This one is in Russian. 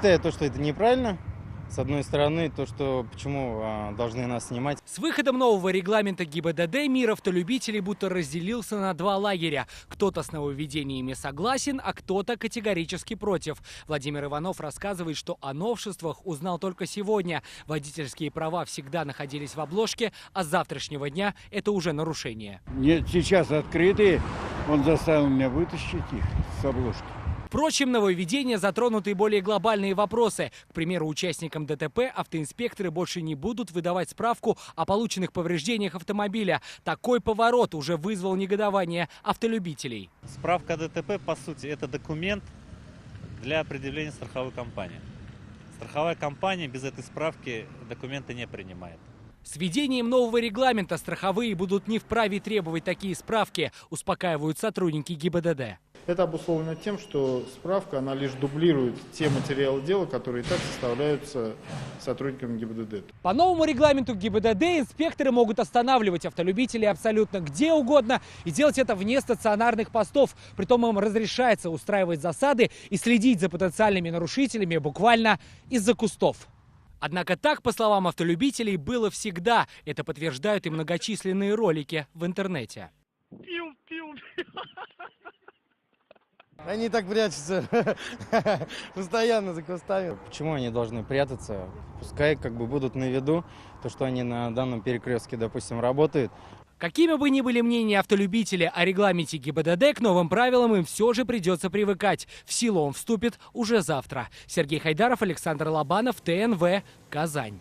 считаю, что это неправильно. С одной стороны, почему должны нас снимать. С выходом нового регламента ГИБДД мир автолюбителей будто разделился на два лагеря. Кто-то с нововведениями согласен, а кто-то категорически против. Владимир Иванов рассказывает, что о новшествах узнал только сегодня. Водительские права всегда находились в обложке, а с завтрашнего дня это уже нарушение. Нет, сейчас открытые, он заставил меня вытащить их с обложки. Впрочем, нововведения затронуты и более глобальные вопросы. К примеру, участникам ДТП автоинспекторы больше не будут выдавать справку о полученных повреждениях автомобиля. Такой поворот уже вызвал негодование автолюбителей. Справка о ДТП, по сути, это документ для предъявления страховой компании. Страховая компания без этой справки документы не принимает. С введением нового регламента страховые будут не вправе требовать такие справки, успокаивают сотрудники ГИБДД. Это обусловлено тем, что справка, она лишь дублирует те материалы дела, которые и так составляются сотрудниками ГИБДД. По новому регламенту ГИБДД инспекторы могут останавливать автолюбителей абсолютно где угодно и делать это вне стационарных постов. Притом им разрешается устраивать засады и следить за потенциальными нарушителями буквально из-за кустов. Однако так, по словам автолюбителей, было всегда. Это подтверждают и многочисленные ролики в интернете. Они так прячутся постоянно за кустами. Почему они должны прятаться? Пускай будут на виду, что они на данном перекрестке, допустим, работают. Какими бы ни были мнения автолюбителей о регламенте ГИБДД, к новым правилам им все же придется привыкать. В силу он вступит уже завтра. Сергей Хайдаров, Александр Лобанов, ТНВ, Казань.